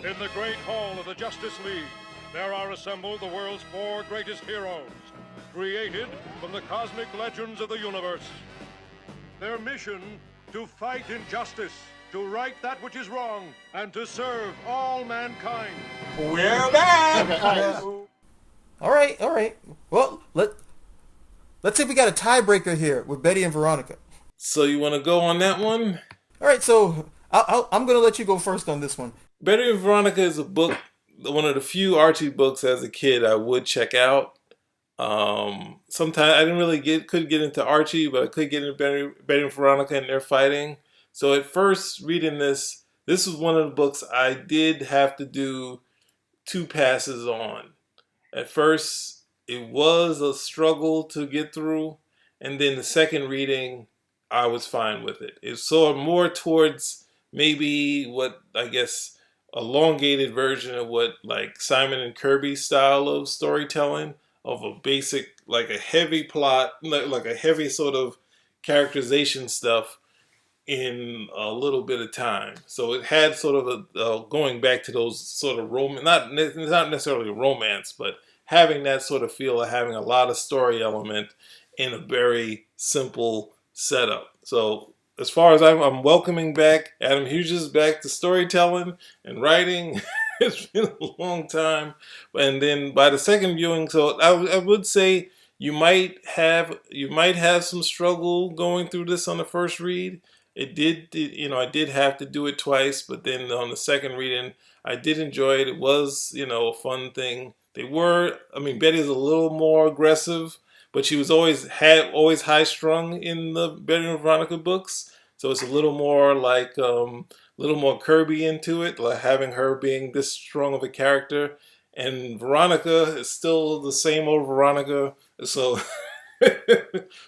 In the great hall of the Justice League, there are assembled the world's 4 greatest heroes, created from the cosmic legends of the universe. Their mission, to fight injustice, to right that which is wrong, and to serve all mankind. We're back! All right. Well, let's see if we got a tiebreaker here with Betty and Veronica. So you want to go on that one? All right, so I'm going to let you go first on this one. Betty and Veronica is a book, one of the few Archie books as a kid I would check out. Sometimes I didn't really couldn't get into Archie, but I could get into Betty and Veronica and their fighting. So at first reading this was one of the books I did have to do 2 passes on. At first, it was a struggle to get through, and then the second reading, I was fine with it. It saw more towards maybe what I guess elongated version of what like Simon and Kirby style of storytelling, of a basic, like a heavy plot, like a heavy sort of characterization stuff in a little bit of time. So it had sort of a going back to those sort of not necessarily romance, but having that sort of feel of having a lot of story element in a very simple setup. So as far as I'm welcoming back Adam Hughes back to storytelling and writing. It's been a long time. And then by the second viewing, so I would say you might have some struggle going through this on the first read. I did have to do it twice, but then on the second reading, I did enjoy it. It was, a fun thing. Betty's a little more aggressive, but she was always high strung in the Betty and Veronica books. So it's a little more like little more Kirby into it, like having her being this strong of a character. And Veronica is still the same old Veronica. So,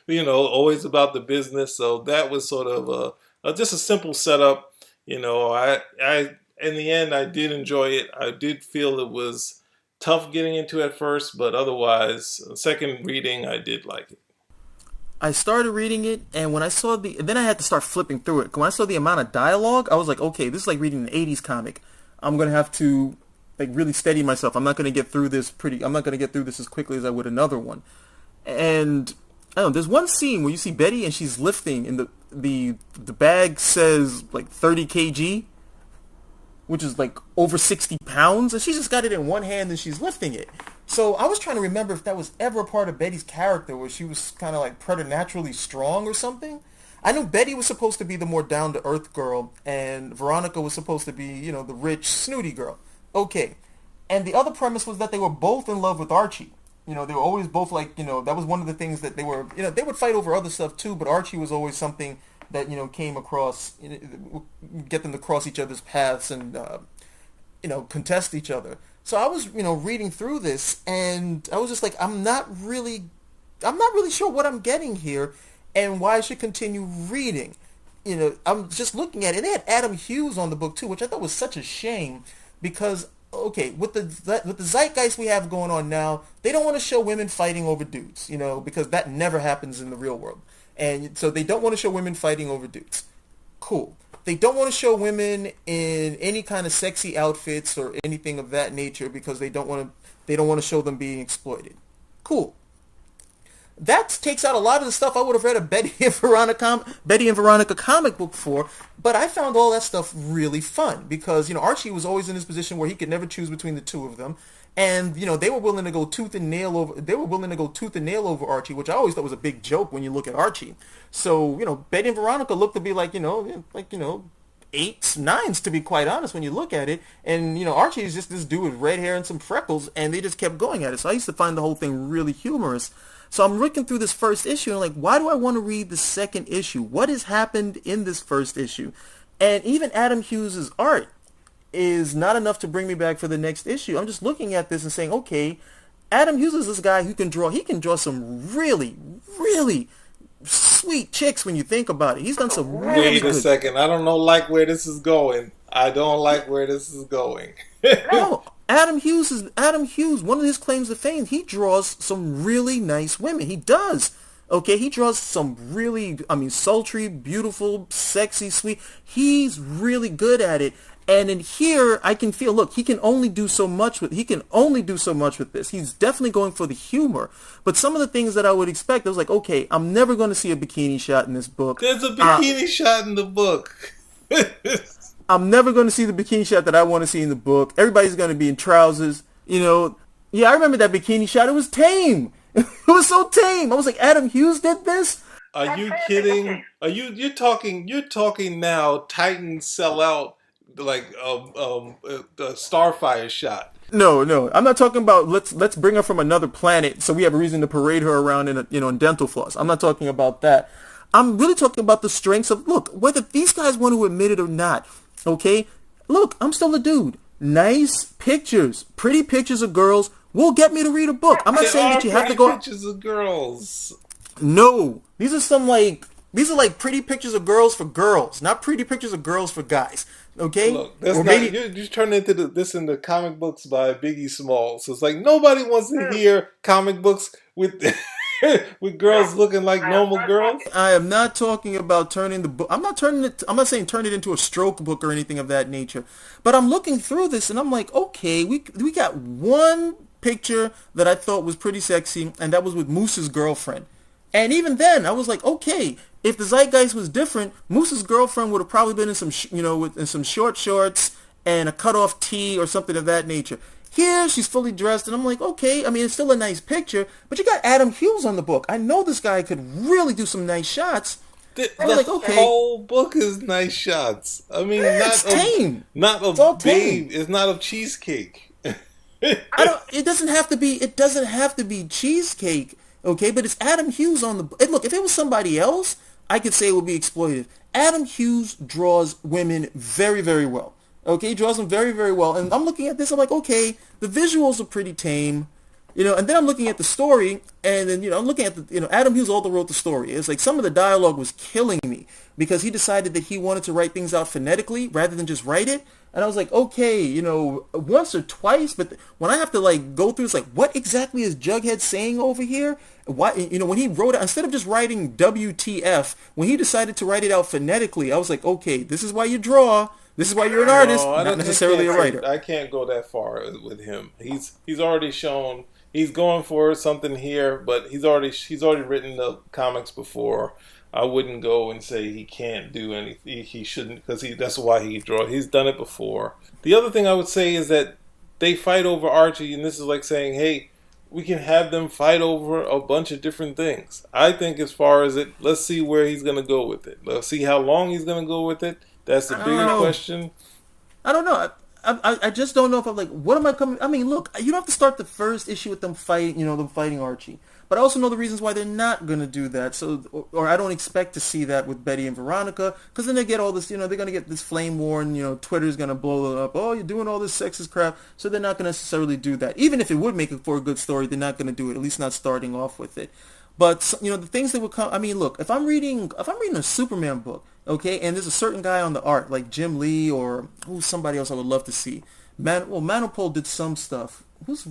always about the business. So that was sort of just a simple setup. In the end, I did enjoy it. I did feel it was tough getting into at first, but otherwise, second reading, I did like it. I started reading it, and when I saw then I had to start flipping through it. When I saw the amount of dialogue, I was like, okay, this is like reading an 80s comic. I'm going to have to really steady myself. I'm not going to get through this as quickly as I would another one. And I don't know, there's one scene where you see Betty and she's lifting, and the bag says like 30 kg, which is like over 60 pounds, and she's just got it in one hand and she's lifting it. So I was trying to remember if that was ever a part of Betty's character where she was kind of like preternaturally strong or something. I knew Betty was supposed to be the more down-to-earth girl, and Veronica was supposed to be, the rich, snooty girl. Okay. And the other premise was that they were both in love with Archie. They were always both like, that was one of the things that they were, they would fight over other stuff too, but Archie was always something that, came across, get them to cross each other's paths and, contest each other. So I was, reading through this, and I was just like, I'm not really sure what I'm getting here and why I should continue reading. I'm just looking at it. They had Adam Hughes on the book too, which I thought was such a shame because, okay, with the zeitgeist we have going on now, they don't want to show women fighting over dudes, because that never happens in the real world. And so they don't want to show women fighting over dudes. Cool. They don't want to show women in any kind of sexy outfits or anything of that nature because they don't want to show them being exploited. Cool. That takes out a lot of the stuff I would have read a Betty and Veronica comic book for, but I found all that stuff really fun because, Archie was always in this position where he could never choose between the two of them. And, they were willing to go tooth and nail over Archie, which I always thought was a big joke when you look at Archie. So, Betty and Veronica look to be like, 8s, 9s to be quite honest when you look at it. And, Archie is just this dude with red hair and some freckles, and they just kept going at it. So I used to find the whole thing really humorous. So I'm looking through this first issue and like, why do I want to read the second issue? What has happened in this first issue? And even Adam Hughes' art is not enough to bring me back for the next issue. I'm just looking at this and saying, okay, Adam Hughes is this guy who can draw. He can draw some really, really sweet chicks when you think about it. He's done some really Wait a second. I don't like where this is going. No, Adam Hughes, one of his claims to fame, he draws some really nice women. He does. Okay, he draws some really, sultry, beautiful, sexy, sweet. He's really good at it. And in here, I can feel, look, he can only do so much with this. He's definitely going for the humor. But some of the things that I would expect, I was like, okay, I'm never going to see a bikini shot in this book. There's a bikini shot in the book. I'm never going to see the bikini shot that I want to see in the book. Everybody's going to be in trousers. Yeah, I remember that bikini shot. It was tame. It was so tame. I was like, Adam Hughes did this? Are you kidding? You're talking now Titans sell out like the Starfire shot. No, I'm not talking about let's bring her from another planet so we have a reason to parade her around in dental floss. I'm not talking about that. I'm really talking about the strengths of, look, whether these guys want to admit it or not, okay? Look, I'm still a dude. Nice pictures, pretty pictures of girls will get me to read a book. I'm not saying that you have to go pictures of girls. No, these are like pretty pictures of girls for girls, not pretty pictures of girls for guys. Okay, look, that's you turn into this into comic books by Biggie Smalls. So it's like nobody wants to hear comic books with with girls looking like normal girls. I am not talking about turning the book. I'm not saying turn it into a stroke book or anything of that nature. But I'm looking through this and I'm like, okay, we got one picture that I thought was pretty sexy, and that was with Moose's girlfriend. And even then, I was like, okay, if the zeitgeist was different, Moose's girlfriend would have probably been in some, in some short shorts and a cut-off tee or something of that nature. Here, she's fully dressed, and I'm like, okay, I mean, it's still a nice picture, but you got Adam Hughes on the book. I know this guy could really do some nice shots. The whole book is nice shots. I mean, it's tame. Not of babe. It's not of cheesecake. It doesn't have to be cheesecake. Okay, but it's Adam Hughes on the... Look, if it was somebody else, I could say it would be exploitive. Adam Hughes draws women very, very well. Okay, he draws them very, very well. And I'm looking at this, I'm like, okay, the visuals are pretty tame. And then I'm looking at the story, and then, I'm looking at Adam Hughes also wrote the story. It's like some of the dialogue was killing me because he decided that he wanted to write things out phonetically rather than just write it. And I was like, okay, once or twice, but when I have to go through, it's like, what exactly is Jughead saying over here? Why, when he wrote it, instead of just writing WTF, when he decided to write it out phonetically, I was like, okay, this is why you draw. This is why you're an artist, not necessarily a writer. I can't go that far with him. He's already shown he's going for something here, but he's already written the comics before. I wouldn't go and say he can't do anything. He shouldn't, because that's why he draws. He's done it before. The other thing I would say is that they fight over Archie, and this is like saying, hey, we can have them fight over a bunch of different things. I think as far as it, let's see where he's going to go with it. Let's see how long he's going to go with it. That's the bigger question. I don't know. I just don't know if I'm like, what am I coming... I mean, look, you don't have to start the first issue with them fighting, them fighting Archie. But I also know the reasons why they're not going to do that. So, or I don't expect to see that with Betty and Veronica, because then they get all this, they're going to get this flame war, and, Twitter's going to blow it up. Oh, you're doing all this sexist crap. So they're not going to necessarily do that. Even if it would make it for a good story, they're not going to do it, at least not starting off with it. But, the things that would come... I mean, look, if I'm reading a Superman book, okay, and there's a certain guy on the art, like Jim Lee or somebody else I would love to see. Manopole did some stuff. Who's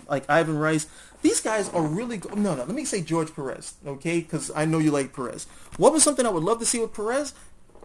like Ivan Rice? These guys are really good. No, let me say George Perez, okay, because I know you like Perez. What was something I would love to see with Perez?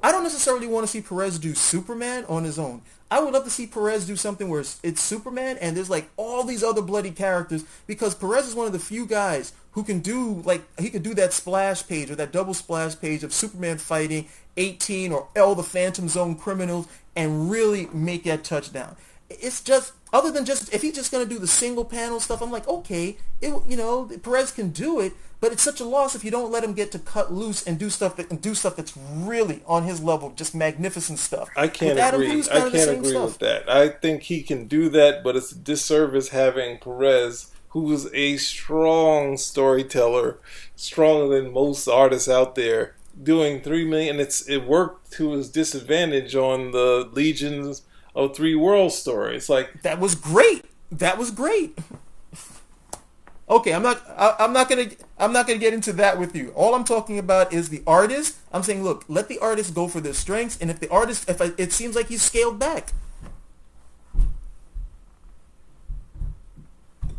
I don't necessarily want to see Perez do Superman on his own. I would love to see Perez do something where it's Superman and there's like all these other bloody characters, because Perez is one of the few guys who can do, he could do that splash page or that double splash page of Superman fighting 18 or all the Phantom Zone criminals and really make that touchdown. It's just, other than just, if he's just going to do the single panel stuff, I'm like, okay, Perez can do it, but it's such a loss if you don't let him get to cut loose and do stuff that's really on his level, just magnificent stuff. I can't agree. I can't agree with that. I think he can do that, but it's a disservice having Perez, who is a strong storyteller, stronger than most artists out there, doing 3 million. It worked to his disadvantage on the Legions of Three Worlds story. It's like, that was great. Okay, I'm not gonna get into that with you. All I'm talking about is the artist. I'm saying, look, let the artist go for their strengths, and if it seems like he's scaled back.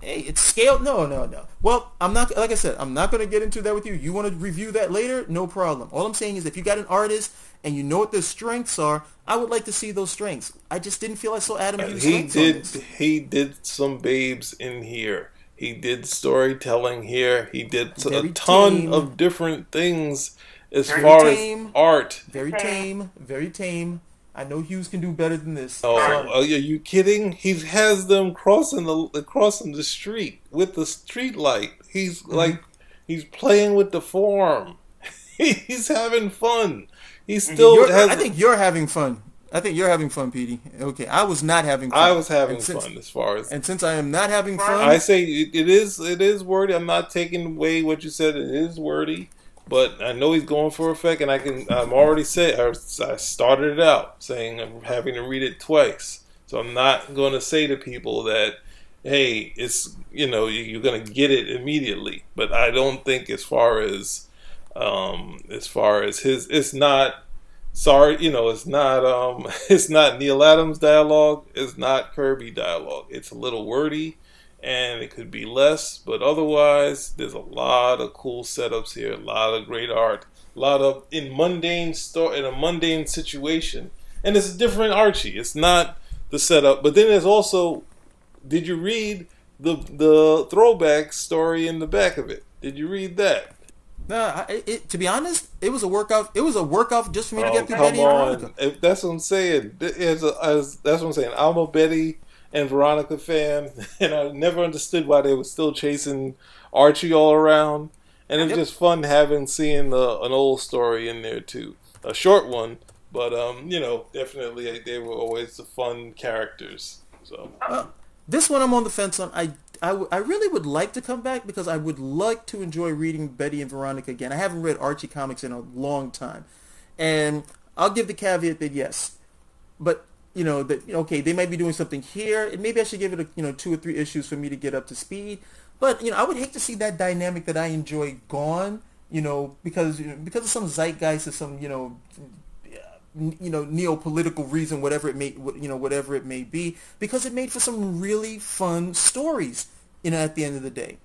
Hey, it's scaled. No, no, no. Well, I'm not. Like I said, I'm not going to get into that with you. You want to review that later? No problem. All I'm saying is, if you got an artist and you know what their strengths are, I would like to see those strengths. I just didn't feel I saw Adam Hughes' strengths on this. He did some babes in here. He did storytelling here. He did a ton of different things as far as art. Very tame. Very tame. I know Hughes can do better than this. Oh, are you kidding? He has them crossing the street with the street light. He's like, he's playing with the form. He's having fun. He still has. I think you're having fun. I think you're having fun, Petey. Okay, I was not having fun. I was having fun as far as. And since I am not having fun, I say it is wordy. I'm not taking away what you said. It is wordy. But I know he's going for effect, and I'm already say I started it out saying I'm having to read it twice. So I'm not going to say to people that, hey, it's you're going to get it immediately. But I don't think as far as his, it's not. Sorry, it's not it's not Neil Adams dialogue. It's not Kirby dialogue. It's a little wordy. And it could be less, but otherwise, there's a lot of cool setups here, a lot of great art, a lot of in a mundane situation, and it's a different Archie. It's not the setup, but then there's also, did you read the throwback story in the back of it? Did you read that? No, to be honest, it was a workout. It was a workout just for me to get through Betty and Veronica. That's what I'm saying. That's what I'm saying. I'm a Betty and Veronica fan, and I never understood why they were still chasing Archie all around. And it's just fun seeing an old story in there too, a short one, but definitely they were always the fun characters. So this one I'm on the fence on. I really would like to come back because I would like to enjoy reading Betty and Veronica again. I haven't read Archie comics in a long time, and I'll give the caveat that yes, but. Okay, they might be doing something here, and maybe I should give it 2 or 3 issues for me to get up to speed. But I would hate to see that dynamic that I enjoy gone. Because of some zeitgeist or some neo-political reason, whatever it may be, because it made for some really fun stories. At the end of the day,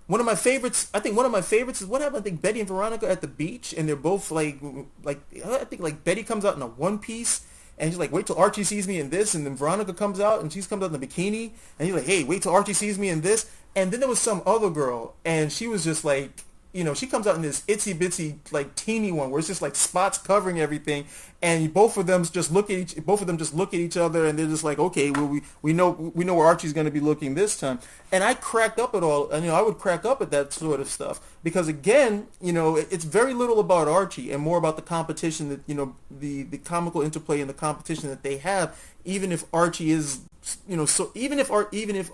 one of my favorites. I think one of my favorites is what happened. I think Betty and Veronica at the beach, and they're both like I think like Betty comes out in a one piece. And she's like, wait till Archie sees me in this. And then Veronica comes out, and she comes out in a bikini. And he's like, hey, wait till Archie sees me in this. And then there was some other girl, and she was just like, she comes out in this itsy bitsy like teeny one where it's just like spots covering everything, and both of them just look at each other, and they're just like, okay, well we know where Archie's going to be looking this time. And I cracked up at all, and I would crack up at that sort of stuff because again, it's very little about Archie and more about the competition that the comical interplay and the competition that they have. Even if Archie is even if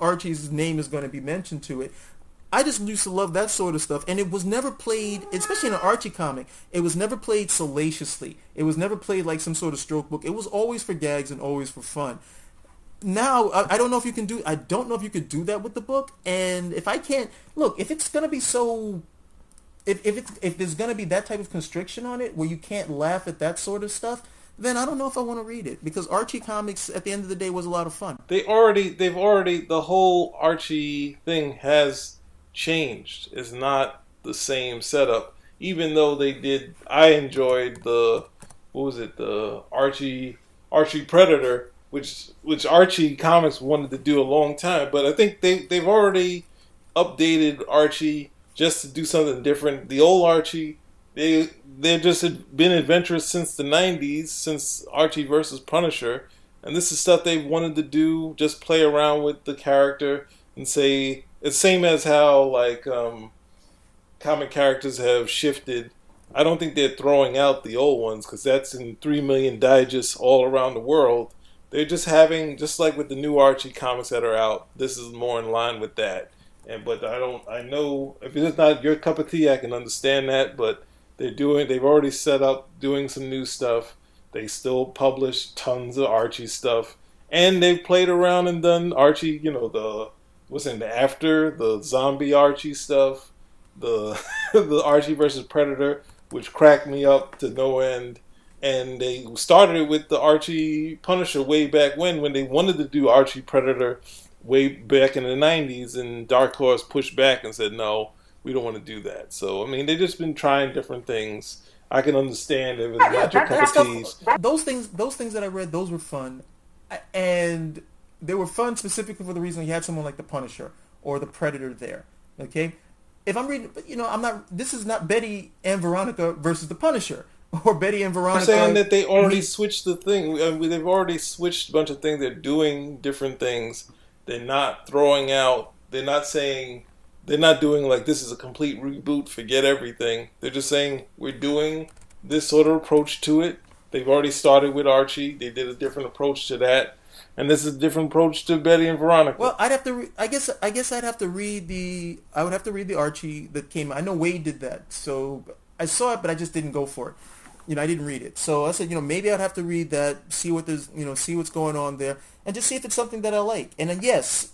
Archie's name is going to be mentioned to it. I just used to love that sort of stuff, and it was never played, especially in an Archie comic, it was never played salaciously. It was never played like some sort of stroke book. It was always for gags and always for fun. Now, I don't know if you can do, I don't know if you could do that with the book, and if I can't, look, if it's going to be so, if there's going to be that type of constriction on it, where you can't laugh at that sort of stuff, then I don't know if I want to read it, because Archie comics, at the end of the day, was a lot of fun. The whole Archie thing has changed. It's not the same setup, even though I enjoyed the Archie Predator, which Archie comics wanted to do a long time, but I think they've already updated Archie just to do something different. The old Archie, they've just been adventurous since the 90s, since Archie versus Punisher, and this is stuff they've wanted to do, just play around with the character and say. It's same as how comic characters have shifted. I don't think they're throwing out the old ones because that's in 3 million digests all around the world. They're just like with the new Archie comics that are out. This is more in line with that. But I know if it's not your cup of tea, I can understand that. But they've already set up doing some new stuff. They still publish tons of Archie stuff, and they've played around and done Archie. The zombie Archie stuff, the Archie versus Predator, which cracked me up to no end, and they started it with the Archie Punisher way back when they wanted to do Archie Predator, way back in the 90s, and Dark Horse pushed back and said, no, we don't want to do that. So, I mean, they've just been trying different things. I can understand if it's not your cup of tea. Those things that I read, those were fun, and they were fun specifically for the reason you had someone like the Punisher or the Predator there. Okay, if I'm reading, I'm not. This is not Betty and Veronica versus the Punisher or Betty and Veronica. I'm saying that they already switched the thing. They've already switched a bunch of things. They're doing different things. They're not throwing out. They're not saying. They're not doing like this is a complete reboot, forget everything. They're just saying we're doing this sort of approach to it. They've already started with Archie. They did a different approach to that, and this is a different approach to Betty and Veronica. Well, I'd have to. I guess I'd have to read the. I would have to read the Archie that came. I know Wade did that, so I saw it, but I just didn't go for it. I didn't read it. So I said, maybe I'd have to read that, see what there's, see what's going on there, and just see if it's something that I like. And then yes,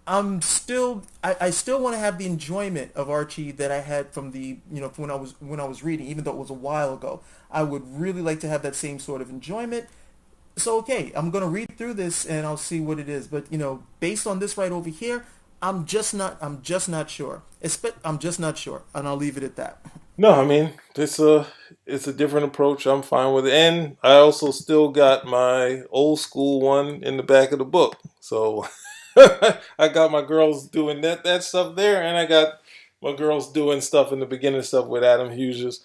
I still want to have the enjoyment of Archie that I had from the, from when I was reading, even though it was a while ago. I would really like to have that same sort of enjoyment. So okay, I'm gonna read through this and I'll see what it is. But based on this right over here, I'm just not sure. I'm just not sure, and I'll leave it at that. No, I mean it's a different approach. I'm fine with it, and I also still got my old school one in the back of the book. So I got my girls doing that stuff there, and I got my girls doing stuff in the beginning stuff with Adam Hughes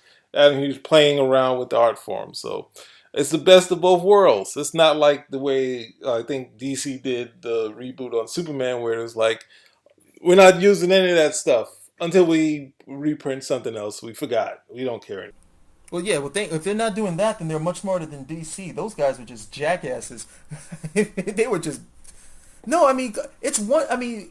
playing around with the art form. So it's the best of both worlds. It's not like the way I think DC did the reboot on Superman, where it was like, we're not using any of that stuff until we reprint something else. We forgot. We don't care anymore. Well, yeah. Well, if they're not doing that, then they're much smarter than DC. Those guys are just jackasses. They were just. No, I mean it's one. I mean,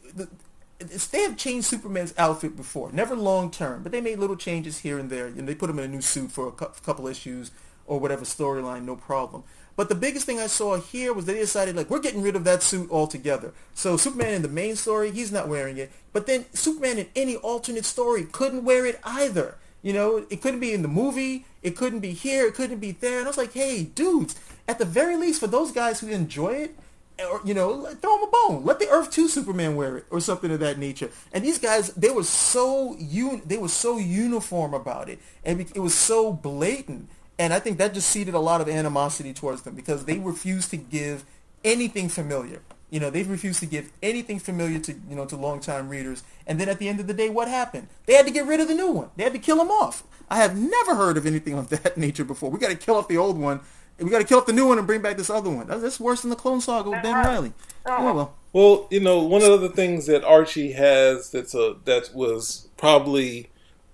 they have changed Superman's outfit before, never long term, but they made little changes here and there. They put him in a new suit for a couple issues or whatever storyline, no problem. But the biggest thing I saw here was they decided, like, we're getting rid of that suit altogether. So Superman in the main story, he's not wearing it. But then Superman in any alternate story couldn't wear it either. It couldn't be in the movie. It couldn't be here. It couldn't be there. And I was like, hey, dudes, at the very least, for those guys who enjoy it, or throw them a bone. Let the Earth 2 Superman wear it, or something of that nature. And these guys, they were so uniform about it, and it was so blatant. And I think that just seeded a lot of animosity towards them because they refused to give anything familiar. They refused to give anything familiar to longtime readers. And then at the end of the day, what happened? They had to get rid of the new one. They had to kill him off. I have never heard of anything of that nature before. We got to kill off the old one. We got to kill off the new one and bring back this other one. That's worse than the Clone Saga with Ben Reilly. Oh well. Well, one of the things that Archie has that was probably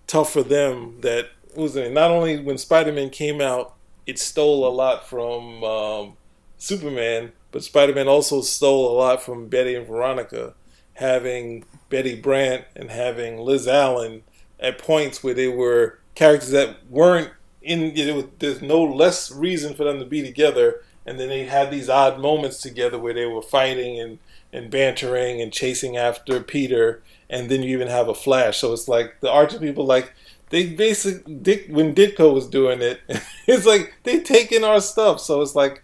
tough for them that was not only when Spider-Man came out, it stole a lot from Superman, but Spider-Man also stole a lot from Betty and Veronica, having Betty Brant and having Liz Allen at points where they were characters that weren't there's no less reason for them to be together, and then they had these odd moments together where they were fighting and bantering and chasing after Peter, and then you even have a Flash. So it's like the Archie people, like, they basically, when Ditko was doing it, it's like they take in our stuff. So it's like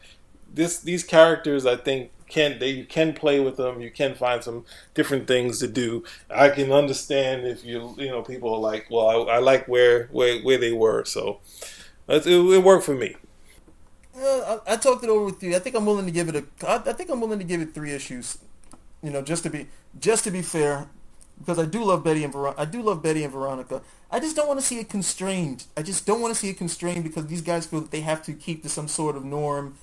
these characters, I think, you can play with them. You can find some different things to do. I can understand if people are like, well, I like where they were. So it worked for me. I talked it over with you. I think I'm willing to give it 3 issues. Just to be fair. Because I do love Betty and Veronica. I just don't want to see it constrained. Because these guys feel that they have to keep to some sort of norm,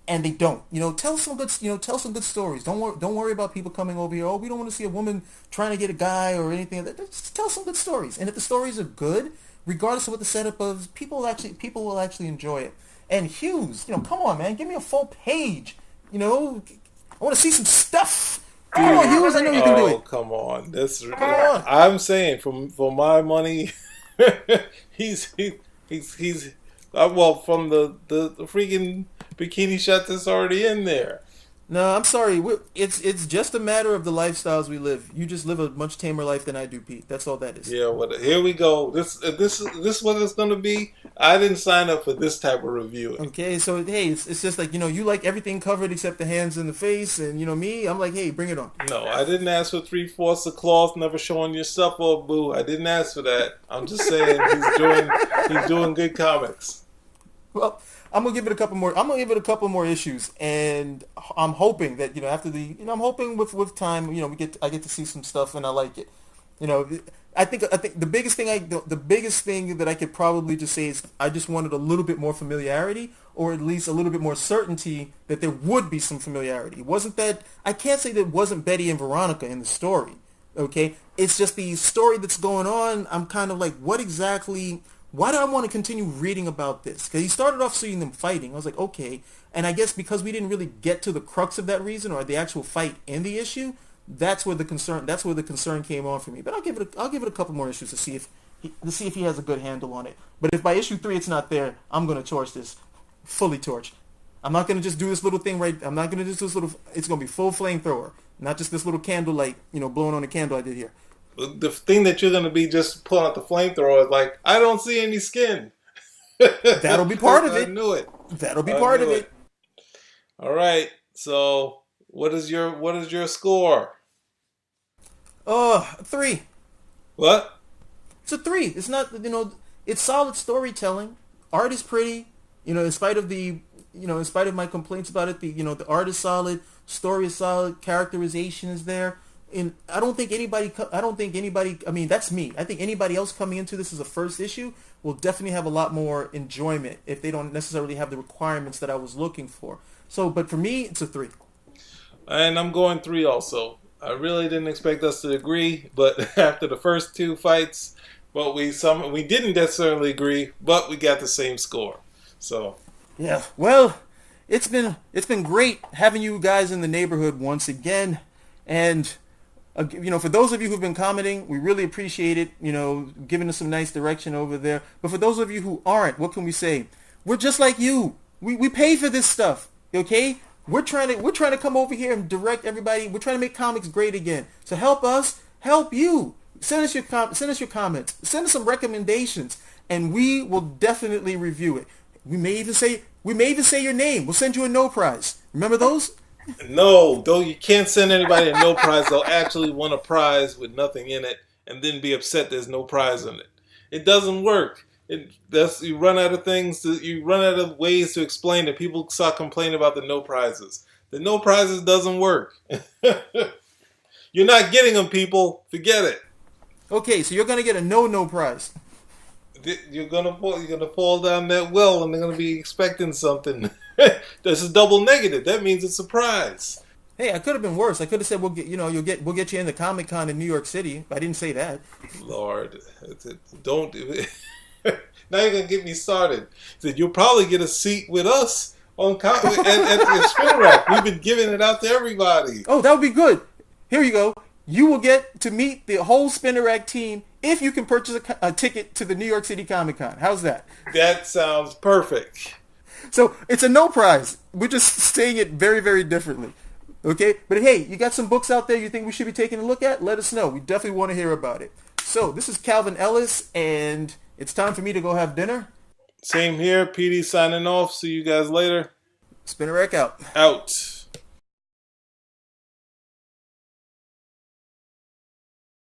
and they don't. Tell some good stories. Don't worry about people coming over here. Oh, we don't want to see a woman trying to get a guy or anything. Just tell some good stories. And if the stories are good, regardless of what the setup is, people will actually enjoy it. And Hughes, come on, man, give me a full page. I want to see some stuff. Come on, Hughes, I know you can do it. Oh, come on. I'm saying, for my money, he's from the freaking bikini shot that's already in there. No, I'm sorry. It's just a matter of the lifestyles we live. You just live a much tamer life than I do, Pete. That's all that is. Yeah, well, here we go. This what it's gonna be. I didn't sign up for this type of reviewing. Okay, so hey, it's just like, you like everything covered except the hands and the face, and me, I'm like, hey, bring it on. No, I didn't ask for 3/4 of cloth, never showing yourself off, boo. I didn't ask for that. I'm just saying he's doing good comics. Well, I'm gonna give it a couple more. I'm gonna give it a couple more issues, and I'm hoping that after I'm hoping with time, I get to see some stuff, and I like it. You know, I think the biggest thing that I could probably just say is I just wanted a little bit more familiarity, or at least a little bit more certainty that there would be some familiarity. It wasn't that I can't say that it wasn't Betty and Veronica in the story. Okay, it's just the story that's going on. I'm kind of like, what exactly? Why do I want to continue reading about this? Because he started off seeing them fighting. I was like, okay. And I guess because we didn't really get to the crux of that reason or the actual fight in the issue, that's where the concern came on for me. But I'll give it a couple more issues to see if he has a good handle on it. But if by issue 3 it's not there, I'm gonna torch this, fully torch. I'm not gonna just do this little thing right. I'm not gonna just do this little. It's gonna be full flamethrower, not just this little candle light, blowing on the candle I did here. The thing that you're going to be just pulling out the flamethrower is like, I don't see any skin. That'll be part of it. I knew it. That'll be part of it. All right. So, what is your score? 3. What? It's a 3. It's not, it's solid storytelling. Art is pretty. In spite of my complaints about it, the art is solid, story is solid, characterization is there. And I don't think anybody, I mean, that's me. I think anybody else coming into this as a first issue will definitely have a lot more enjoyment if they don't necessarily have the requirements that I was looking for. So, but for me, it's a 3. And I'm going 3 also. I really didn't expect us to agree, but after the first 2 fights, we didn't necessarily agree, but we got the same score. So, yeah. Well, it's been great having you guys in the neighborhood once again, and for those of you who've been commenting, we really appreciate it, giving us some nice direction over there. But for those of you who aren't, what can we say? We're just like you. We pay for this stuff, okay? We're trying to come over here and direct everybody. We're trying to make comics great again. So help us, help you. Send us your comments. Send us some recommendations, and we will definitely review it. We may even say your name. We'll send you a no prize. Remember those? No, though you can't send anybody a no prize. They'll actually want a prize with nothing in it and then be upset there's no prize in it. It doesn't work. You run out of you run out of ways to explain it. People start complaining about the no prizes. The no prizes doesn't work. You're not getting them, people. Forget it. Okay, so you're going to get a no prize. You're gonna fall down that well, and they're gonna be expecting something. This is double negative. That means it's a surprise. Hey, I could have been worse. I could have said we'll get you in the Comic-Con in New York City. I didn't say that. Lord, don't do it. Now you're gonna get me started. Said you'll probably get a seat with us on at the Spin Rack. We've been giving it out to everybody. Oh, that would be good. Here you go. You will get to meet the whole Spinner Rack team if you can purchase a ticket to the New York City Comic-Con. How's that? That sounds perfect. So it's a no prize. We're just saying it very, very differently. Okay? But hey, you got some books out there you think we should be taking a look at? Let us know. We definitely want to hear about it. So this is Calvin Ellis, and it's time for me to go have dinner. Same here. PD signing off. See you guys later. Spinner Rack out. Out.